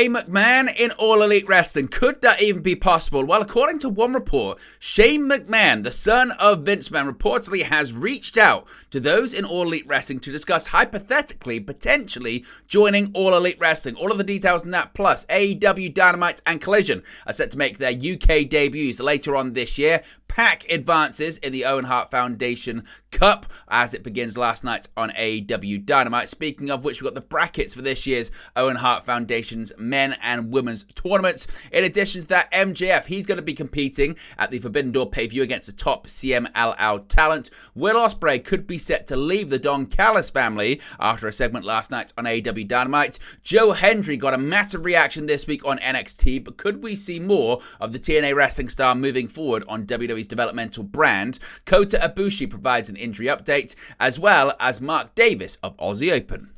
A McMahon in All Elite Wrestling. Could that even be possible? Well, according to one report, Shane McMahon, the son of Vince McMahon, reportedly has reached out to those in All Elite Wrestling to discuss hypothetically, potentially joining All Elite Wrestling. All of the details on that, plus AEW Dynamite and Collision are set to make their UK debuts later on this year. Pack advances in the Owen Hart Foundation Cup as it begins last night on AEW Dynamite. Speaking of which, we've got the brackets for this year's Owen Hart Foundation's men and women's tournaments. In addition to that, MGF, he's going to be competing at the Forbidden Door pay-per-view against the top CMLL talent. Will Ospreys could be set to leave the Don Callis family after a segment last night on AEW Dynamite. Joe Hendry got a massive reaction this week on NXT, but could we see more of the TNA wrestling star moving forward on WWE's developmental brand? Kota Ibushi provides an injury update, as well as Mark Davis of Aussie Open.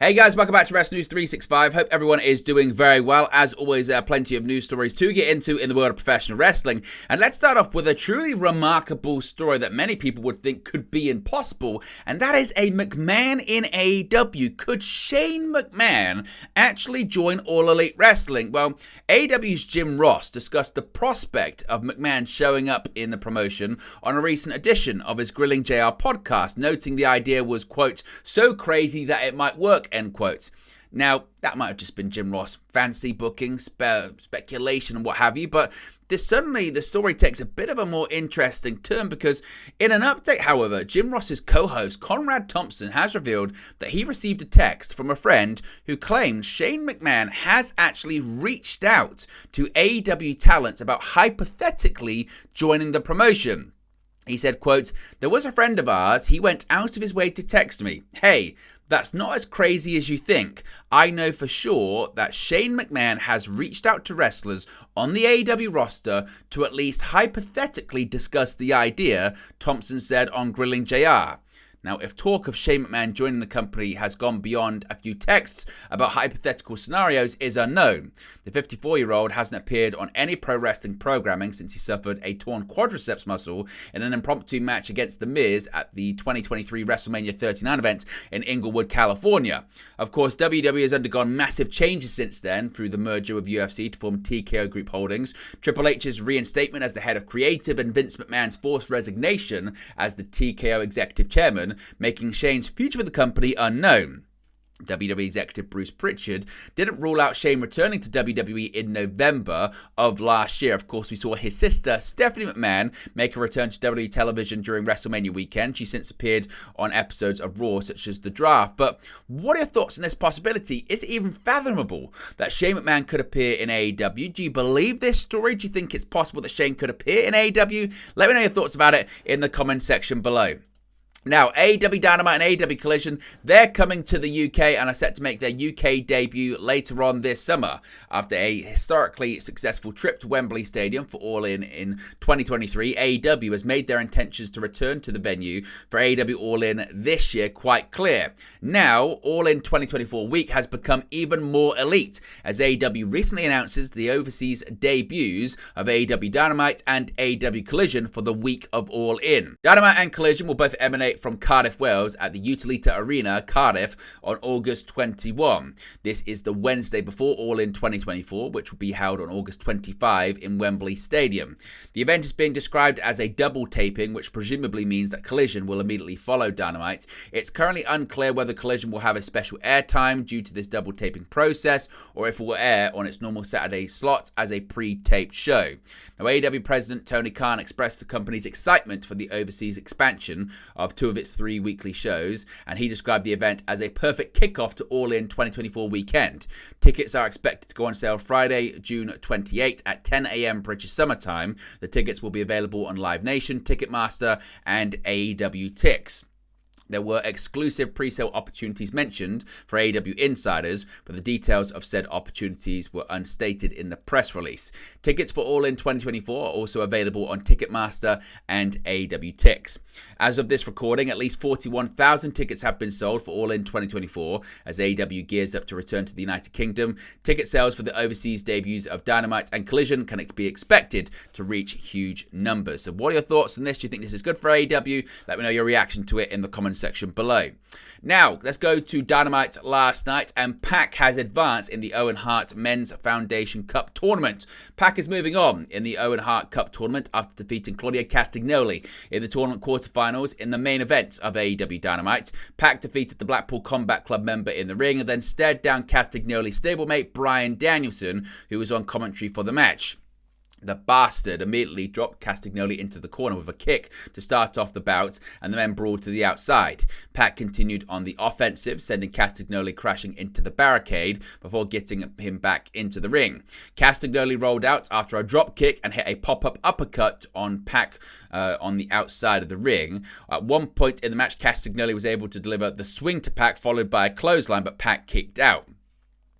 Hey guys, welcome back to Wrestling News 365. Hope everyone is doing very well. As always, plenty of news stories to get into in the world of professional wrestling. And let's start off with a truly remarkable story that many people would think could be impossible. And that is a McMahon in AEW. Could Shane McMahon actually join All Elite Wrestling? Well, AEW's Jim Ross discussed the prospect of McMahon showing up in the promotion on a recent edition of his Grilling JR podcast, noting the idea was, quote, so crazy that it might work, end quotes. Now, that might have just been Jim Ross fancy booking, speculation and what have you, but the story takes a bit of a more interesting turn because in an update, however, Jim Ross's co-host Conrad Thompson has revealed that he received a text from a friend who claims Shane McMahon has actually reached out to AEW talent about hypothetically joining the promotion. He said, quote, there was a friend of ours, he went out of his way to text me, hey, that's not as crazy as you think. I know for sure that Shane McMahon has reached out to wrestlers on the AEW roster to at least hypothetically discuss the idea, Thompson said on Grilling JR. Now, if talk of Shane McMahon joining the company has gone beyond a few texts about hypothetical scenarios is unknown. The 54-year-old hasn't appeared on any pro wrestling programming since he suffered a torn quadriceps muscle in an impromptu match against The Miz at the 2023 WrestleMania 39 event in Inglewood, California. Of course, WWE has undergone massive changes since then through the merger with UFC to form TKO Group Holdings, Triple H's reinstatement as the head of creative, and Vince McMahon's forced resignation as the TKO executive chairman, making Shane's future with the company unknown. WWE executive Bruce Pritchard didn't rule out Shane returning to WWE in November of last year. Of course, we saw his sister, Stephanie McMahon, make a return to WWE television during WrestleMania weekend. She since appeared on episodes of Raw, such as The Draft. But what are your thoughts on this possibility? Is it even fathomable that Shane McMahon could appear in AEW? Do you believe this story? Do you think it's possible that Shane could appear in AEW? Let me know your thoughts about it in the comment section below. Now, AEW Dynamite and AEW Collision, they're coming to the UK and are set to make their UK debut later on this summer. After a historically successful trip to Wembley Stadium for All In 2023, AEW has made their intentions to return to the venue for AEW All In this year quite clear. Now, All In 2024 week has become even more elite, as AEW recently announces the overseas debuts of AEW Dynamite and AEW Collision for the week of All In. Dynamite and Collision will both emanate from Cardiff, Wales at the Utilita Arena, Cardiff, on August 21. This is the Wednesday before All In 2024, which will be held on August 25 in Wembley Stadium. The event is being described as a double taping, which presumably means that Collision will immediately follow Dynamite. It's currently unclear whether Collision will have a special airtime due to this double taping process, or if it will air on its normal Saturday slot as a pre-taped show. Now, AEW President Tony Khan expressed the company's excitement for the overseas expansion of two of its 3 weekly shows, and he described the event as a perfect kickoff to All In 2024 weekend. Tickets are expected to go on sale Friday, June 28 at 10 a.m. British Summer Time. The tickets will be available on Live Nation, Ticketmaster, and AEW Tix. There were exclusive pre-sale opportunities mentioned for AEW insiders, but the details of said opportunities were unstated in the press release. Tickets for All In 2024 are also available on Ticketmaster and AEW Tix. As of this recording, at least 41,000 tickets have been sold for All In 2024 as AEW gears up to return to the United Kingdom. Ticket sales for the overseas debuts of Dynamite and Collision can be expected to reach huge numbers. So what are your thoughts on this? Do you think this is good for AEW? Let me know your reaction to it in the comments section below. Now, let's go to Dynamite last night, and Pac has advanced in the Owen Hart Men's Foundation Cup Tournament. Pac is moving on in the Owen Hart Cup Tournament after defeating Claudio Castagnoli in the tournament quarterfinals in the main event of AEW Dynamite. Pac defeated the Blackpool Combat Club member in the ring and then stared down Castagnoli's stablemate Bryan Danielson, who was on commentary for the match. The bastard immediately dropped Castagnoli into the corner with a kick to start off the bout, and the men brawled to the outside. Pac continued on the offensive, sending Castagnoli crashing into the barricade before getting him back into the ring. Castagnoli rolled out after a drop kick and hit a pop-up uppercut on Pac on the outside of the ring. At one point in the match, Castagnoli was able to deliver the swing to Pac, followed by a clothesline, but Pac kicked out.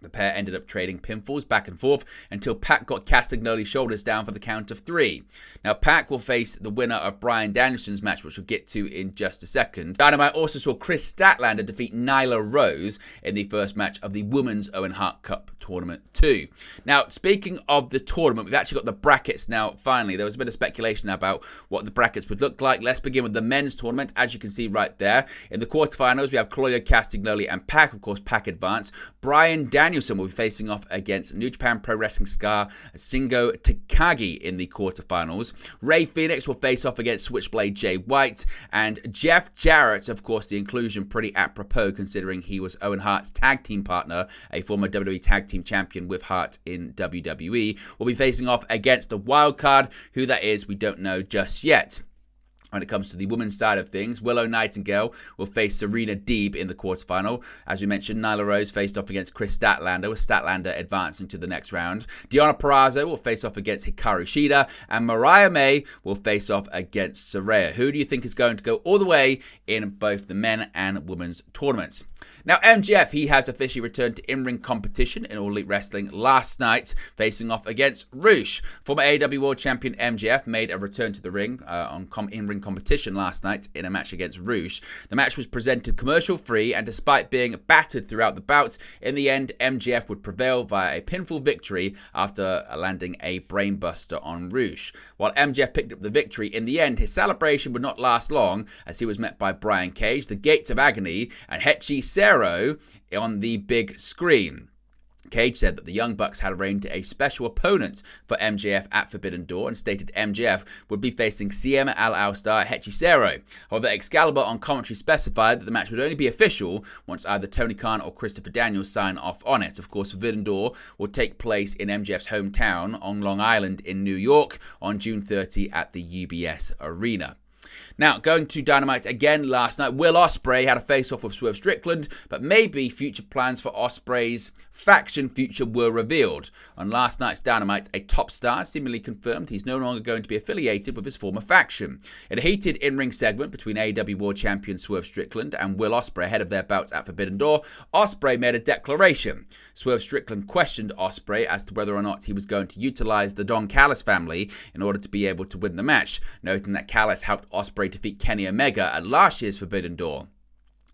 The pair ended up trading pinfalls back and forth until Pac got Castagnoli's shoulders down for the count of 3. Now, Pac will face the winner of Bryan Danielson's match, which we'll get to in just a second. Dynamite also saw Chris Statlander defeat Nyla Rose in the first match of the Women's Owen Hart Cup Tournament 2. Now, speaking of the tournament, we've actually got the brackets now, finally. There was a bit of speculation about what the brackets would look like. Let's begin with the men's tournament, as you can see right there. In the quarterfinals, we have Claudio Castagnoli and Pac. Of course, Pac advanced. Bryan Danielson will be facing off against New Japan Pro Wrestling star Shingo Takagi in the quarterfinals. Rey Fenix will face off against Switchblade Jay White, and Jeff Jarrett, of course, the inclusion pretty apropos considering he was Owen Hart's tag team partner, a former WWE tag team champion with Hart in WWE, will be facing off against the wild card. Who that is, we don't know just yet. When it comes to the women's side of things, Willow Nightingale will face Serena Deeb in the quarterfinal. As we mentioned, Nyla Rose faced off against Chris Statlander, with Statlander advancing to the next round. Deonna Purrazzo will face off against Hikaru Shida, and Mariah May will face off against Saraya. Who do you think is going to go all the way in both the men and women's tournaments? Now, MGF, he has officially returned to in-ring competition in All Elite Wrestling last night, facing off against Roosh. Former AEW World Champion MGF made a return to the ring on in-ring competition last night in a match against Roosh. The match was presented commercial-free, and despite being battered throughout the bout, in the end, MGF would prevail via a pinfall victory after landing a brainbuster on Roosh. While MGF picked up the victory, in the end, his celebration would not last long, as he was met by Brian Cage, the Gates of Agony, and Hetchi Sero on the big screen. Cage said that the Young Bucks had arranged a special opponent for MJF at Forbidden Door and stated MJF would be facing Siema Al-Alstar Hechicero. However, Excalibur on commentary specified that the match would only be official once either Tony Khan or Christopher Daniels sign off on it. Of course, Forbidden Door will take place in MJF's hometown on Long Island in New York on June 30 at the UBS Arena. Now, going to Dynamite again last night, Will Ospreay had a face-off with Swerve Strickland, but maybe future plans for Ospreay's faction future were revealed. On last night's Dynamite, a top star seemingly confirmed he's no longer going to be affiliated with his former faction. In a heated in-ring segment between AEW World Champion Swerve Strickland and Will Ospreay ahead of their bouts at Forbidden Door, Ospreay made a declaration. Swerve Strickland questioned Ospreay as to whether or not he was going to utilize the Don Callis family in order to be able to win the match, noting that Callis helped Ospreay defeat Kenny Omega at last year's Forbidden Door.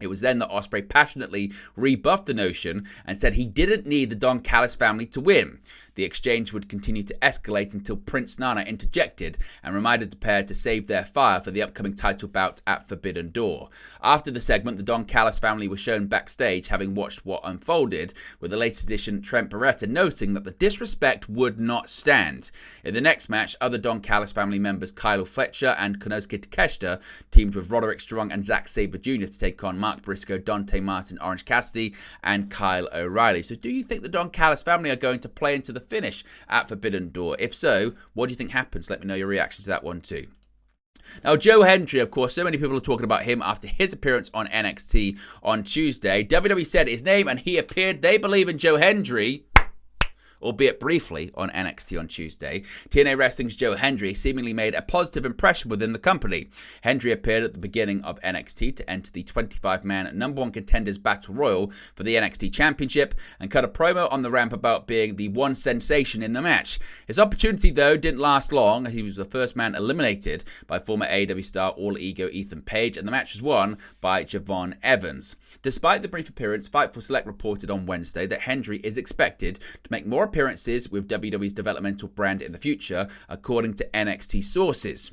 It was then that Ospreay passionately rebuffed the notion and said he didn't need the Don Callis family to win. The exchange would continue to escalate until Prince Nana interjected and reminded the pair to save their fire for the upcoming title bout at Forbidden Door. After the segment, the Don Callis family was shown backstage having watched what unfolded, with the latest addition Trent Beretta noting that the disrespect would not stand. In the next match, other Don Callis family members Kyle Fletcher and Konosuke Takeshita teamed with Roderick Strong and Zack Sabre Jr. to take on Mark Briscoe, Dante Martin, Orange Cassidy, and Kyle O'Reilly. So do you think the Don Callis family are going to play into the finish at Forbidden Door? If so, what do you think happens? Let me know your reaction to that one too. Now, Joe Hendry, of course, so many people are talking about him after his appearance on NXT on Tuesday. WWE said his name and he appeared. They believe in Joe Hendry. albeit briefly, on NXT on Tuesday. TNA Wrestling's Joe Hendry seemingly made a positive impression within the company. Hendry appeared at the beginning of NXT to enter the 25-man number one contenders battle royal for the NXT Championship and cut a promo on the ramp about being the one sensation in the match. His opportunity, though, didn't last long. He was the first man eliminated by former AEW star All Ego Ethan Page, and the match was won by Javon Evans. Despite the brief appearance, Fightful Select reported on Wednesday that Hendry is expected to make more appearances with WWE's developmental brand in the future, according to NXT sources.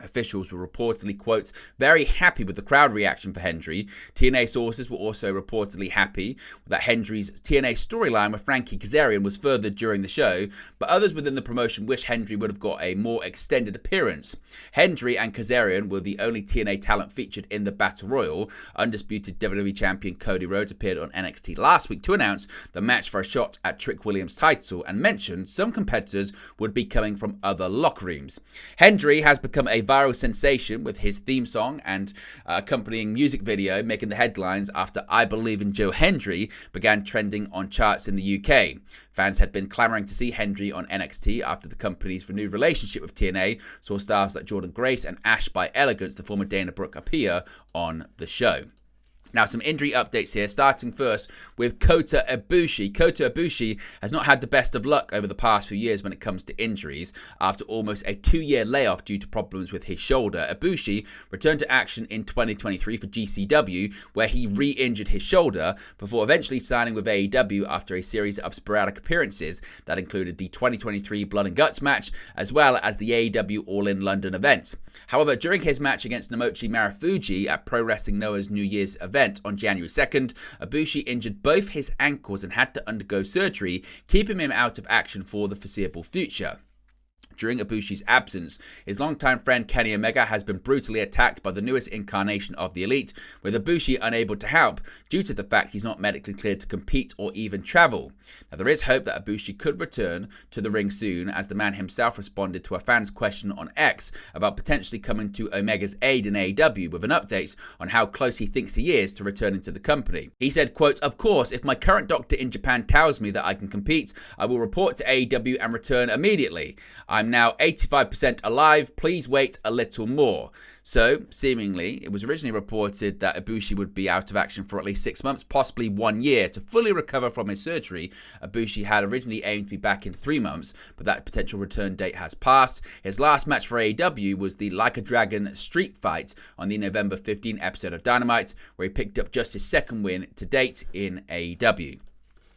Officials were reportedly, quote, very happy with the crowd reaction for Hendry. TNA sources were also reportedly happy that Hendry's TNA storyline with Frankie Kazarian was furthered during the show, but others within the promotion wish Hendry would have got a more extended appearance. Hendry and Kazarian were the only TNA talent featured in the Battle Royal. Undisputed WWE champion Cody Rhodes appeared on NXT last week to announce the match for a shot at Trick Williams' title and mentioned some competitors would be coming from other locker rooms. Hendry has become a viral sensation with his theme song and accompanying music video making the headlines after I Believe in Joe Hendry began trending on charts in the UK. Fans had been clamoring to see Hendry on NXT after the company's renewed relationship with TNA saw stars like Jordan Grace and Ash by Elegance, the former Dana Brooke, appear on the show. Now, some injury updates here, starting first with Kota Ibushi. Kota Ibushi has not had the best of luck over the past few years when it comes to injuries. After almost a 2-year layoff due to problems with his shoulder, Ibushi returned to action in 2023 for GCW, where he re-injured his shoulder before eventually signing with AEW after a series of sporadic appearances that included the 2023 Blood and Guts match, as well as the AEW All-In London event. However, during his match against Namochi Marufuji at Pro Wrestling Noah's New Year's event on January 2nd, Ibushi injured both his ankles and had to undergo surgery, keeping him out of action for the foreseeable future. During Ibushi's absence, his longtime friend Kenny Omega has been brutally attacked by the newest incarnation of the Elite, with Ibushi unable to help due to the fact he's not medically cleared to compete or even travel. Now, there is hope that Ibushi could return to the ring soon, as the man himself responded to a fan's question on X about potentially coming to Omega's aid in AEW with an update on how close he thinks he is to returning to the company. He said, quote, of course, if my current doctor in Japan tells me that I can compete, I will report to AEW and return immediately. I'm now 85% alive, please wait a little more. So, seemingly, it was originally reported that Ibushi would be out of action for at least 6 months, possibly 1 year, to fully recover from his surgery. Ibushi had originally aimed to be back in 3 months, but that potential return date has passed. His last match for AEW was the Like a Dragon street fight on the November 15 episode of Dynamite, where he picked up just his second win to date in AEW.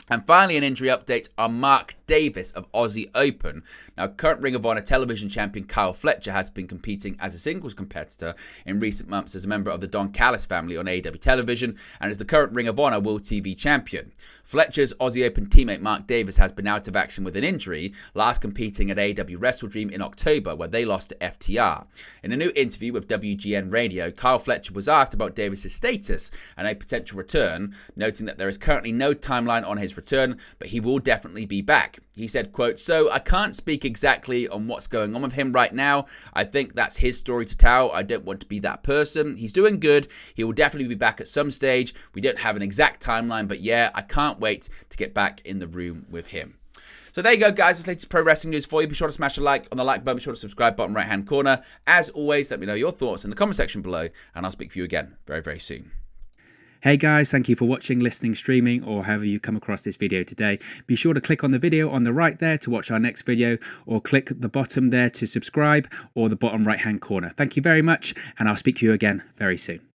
And finally, an injury update on Mark Davis of Aussie Open. Now, current Ring of Honor television champion Kyle Fletcher has been competing as a singles competitor in recent months as a member of the Don Callis family on AEW television and is the current Ring of Honor World TV champion. Fletcher's Aussie Open teammate Mark Davis has been out of action with an injury, last competing at AEW Wrestle Dream in October, where they lost to FTR. In a new interview with WGN Radio, Kyle Fletcher was asked about Davis's status and a potential return, noting that there is currently no timeline on his return, but he will definitely be back. He said, quote, so I can't speak exactly on what's going on with him right now. I think that's his story to tell. I don't want to be that person. He's doing good. He will definitely be back at some stage. We don't have an exact timeline, but yeah, I can't wait to get back in the room with him. So there you go, guys. That's latest pro wrestling news for you. Be sure to smash a like on the like button. Be sure to subscribe, bottom right-hand corner. As always, let me know your thoughts in the comment section below, and I'll speak for you again very, very soon. Hey guys, thank you for watching, listening, streaming, or however you come across this video today. Be sure to click on the video on the right there to watch our next video, or click the bottom there to subscribe, or the bottom right hand corner. Thank you very much, and I'll speak to you again very soon.